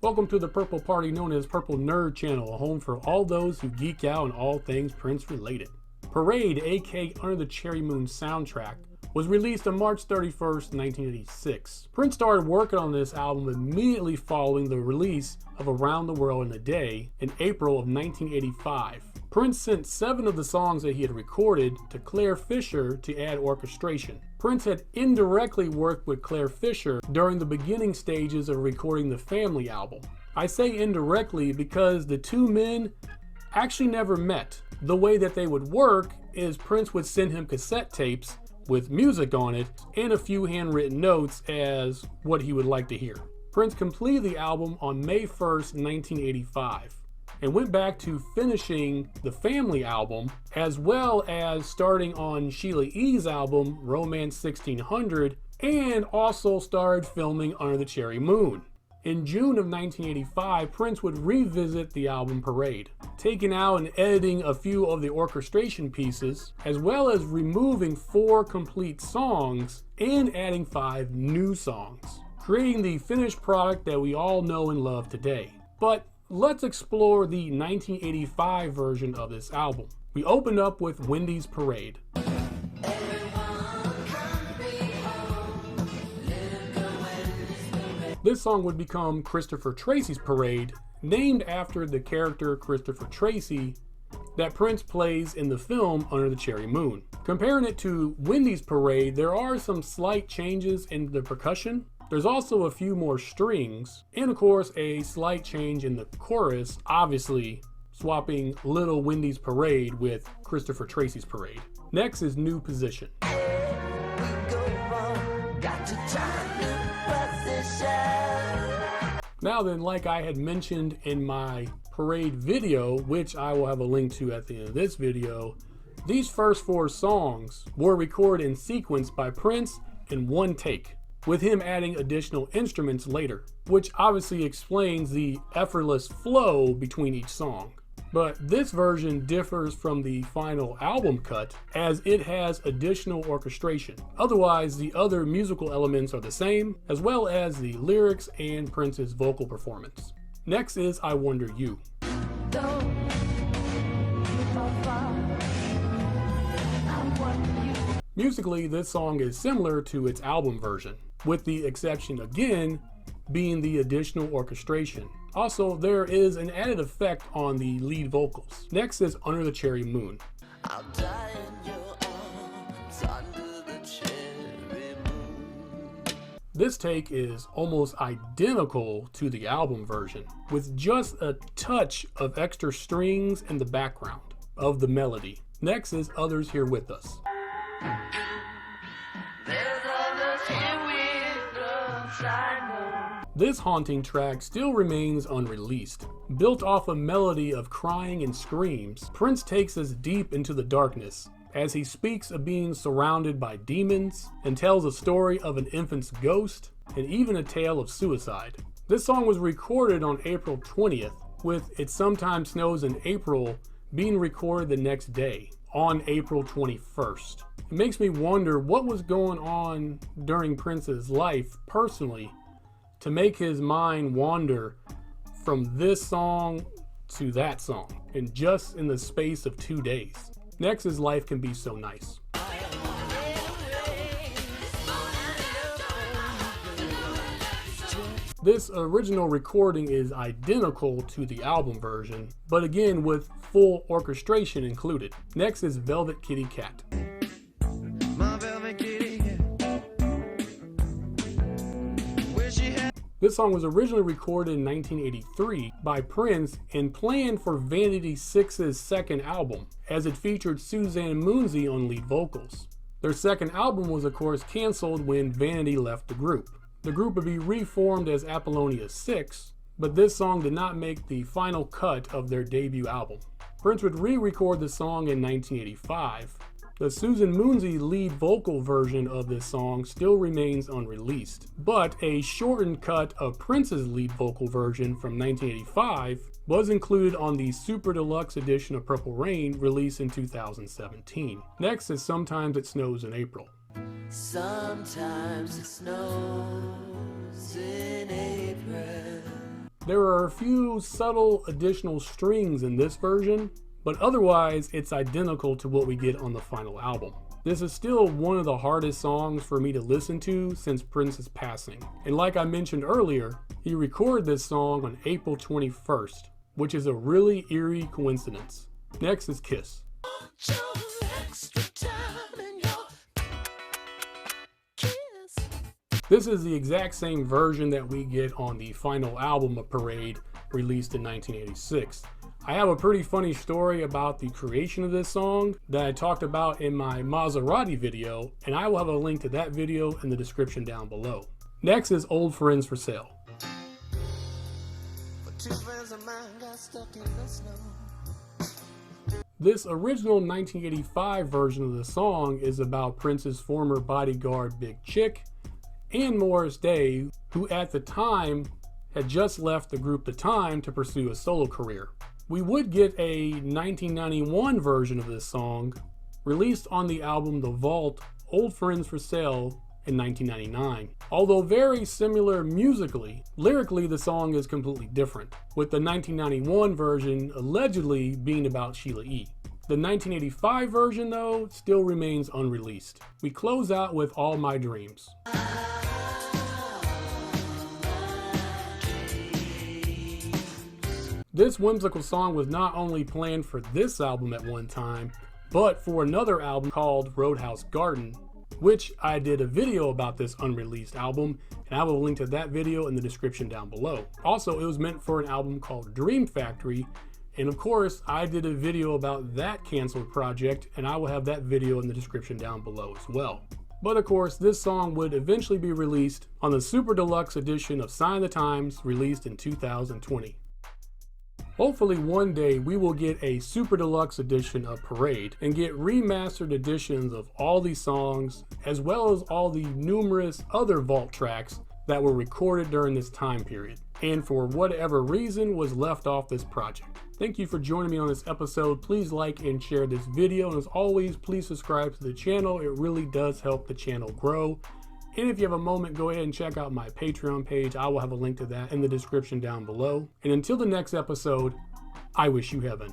Welcome to the Purple Party known as Purple Nerd Channel, a home for all those who geek out on all things Prince related. Parade, aka Under the Cherry Moon soundtrack, was released on March 31st, 1986. Prince started working on this album immediately following the release of Around the World in a Day in April of 1985. Prince sent 7 of the songs that he had recorded to Claire Fisher to add orchestration. Prince had indirectly worked with Claire Fisher during the beginning stages of recording the Family album. I say indirectly because the two men actually never met. The way that they would work is Prince would send him cassette tapes with music on it and a few handwritten notes as what he would like to hear. Prince completed the album on May 1st, 1985. And went back to finishing the Family album, as well as starting on Sheila E.'s album, Romance 1600, and also started filming Under the Cherry Moon. In June of 1985, Prince would revisit the album Parade, taking out and editing a few of the orchestration pieces, as well as removing 4 complete songs and adding 5 new songs, creating the finished product that we all know and love today. But let's explore the 1985 version of this album. We open up with Wendy's Parade. This song would become Christopher Tracy's Parade, named after the character Christopher Tracy that Prince plays in the film Under the Cherry Moon. Comparing it to Wendy's Parade, there are some slight changes in the percussion. There's also a few more strings, and of course a slight change in the chorus, obviously swapping Little Wendy's Parade with Christopher Tracy's Parade. Next is New Position. Now then, like I had mentioned in my Parade video, which I will have a link to at the end of this video, these first 4 songs were recorded in sequence by Prince in one take, with him adding additional instruments later, which obviously explains the effortless flow between each song. But this version differs from the final album cut as it has additional orchestration. Otherwise, the other musical elements are the same, as well as the lyrics and Prince's vocal performance. Next is I Wonder You. Musically, this song is similar to its album version, with the exception again being the additional orchestration. Also, there is an added effect on the lead vocals. Next is Under the Cherry Moon. I'll die in your arms under the cherry moon. This take is almost identical to the album version, with just a touch of extra strings in the background of the melody. Next is Others Here With Us. This haunting track still remains unreleased. Built off a melody of crying and screams, Prince takes us deep into the darkness as he speaks of being surrounded by demons and tells a story of an infant's ghost and even a tale of suicide. This song was recorded on April 20th, with It Sometimes Snows in April being recorded the next day, on April 21st. It makes me wonder what was going on during Prince's life personally to make his mind wander from this song to that song, and just in the space of 2 days. Next is Life Can Be So Nice. This original recording is identical to the album version, but again with full orchestration included. Next is Velvet Kitty Cat. My velvet kitty cat. This song was originally recorded in 1983 by Prince and planned for Vanity 6's second album, as it featured Suzanne Moonsie on lead vocals. Their second album was of course canceled when Vanity left the group. The group would be reformed as Apollonia 6, but this song did not make the final cut of their debut album. Prince would re-record the song in 1985. The Susan Moonsie lead vocal version of this song still remains unreleased, but a shortened cut of Prince's lead vocal version from 1985 was included on the Super Deluxe edition of Purple Rain released in 2017. Next is Sometimes It Snows in April. Sometimes it snows in April. There are a few subtle additional strings in this version, but otherwise it's identical to what we get on the final album. This is still one of the hardest songs for me to listen to since Prince's passing. And like I mentioned earlier, he recorded this song on April 21st, which is a really eerie coincidence. Next is Kiss. This is the exact same version that we get on the final album of Parade, released in 1986. I have a pretty funny story about the creation of this song that I talked about in my Maserati video, and I will have a link to that video in the description down below. Next is Old Friends for Sale. This original 1985 version of the song is about Prince's former bodyguard Big Chick and Morris Day, who at the time had just left the group The Time to pursue a solo career. We would get a 1991 version of this song, released on the album The Vault, Old Friends for Sale in 1999. Although very similar musically, lyrically the song is completely different, with the 1991 version allegedly being about Sheila E. The 1985 version, though, still remains unreleased. We close out with All My Dreams. This whimsical song was not only planned for this album at one time, but for another album called Roadhouse Garden, which I did a video about this unreleased album, and I will link to that video in the description down below. Also, it was meant for an album called Dream Factory, and of course, I did a video about that canceled project, and I will have that video in the description down below as well. But of course, this song would eventually be released on the Super Deluxe edition of Sign of the Times, released in 2020. Hopefully one day we will get a Super Deluxe edition of Parade and get remastered editions of all these songs, as well as all the numerous other vault tracks that were recorded during this time period, and for whatever reason was left off this project. Thank you for joining me on this episode. Please like and share this video, and as always, please subscribe to the channel. It really does help the channel grow. And if you have a moment, go ahead and check out my Patreon page. I will have a link to that in the description down below. And until the next episode, I wish you heaven.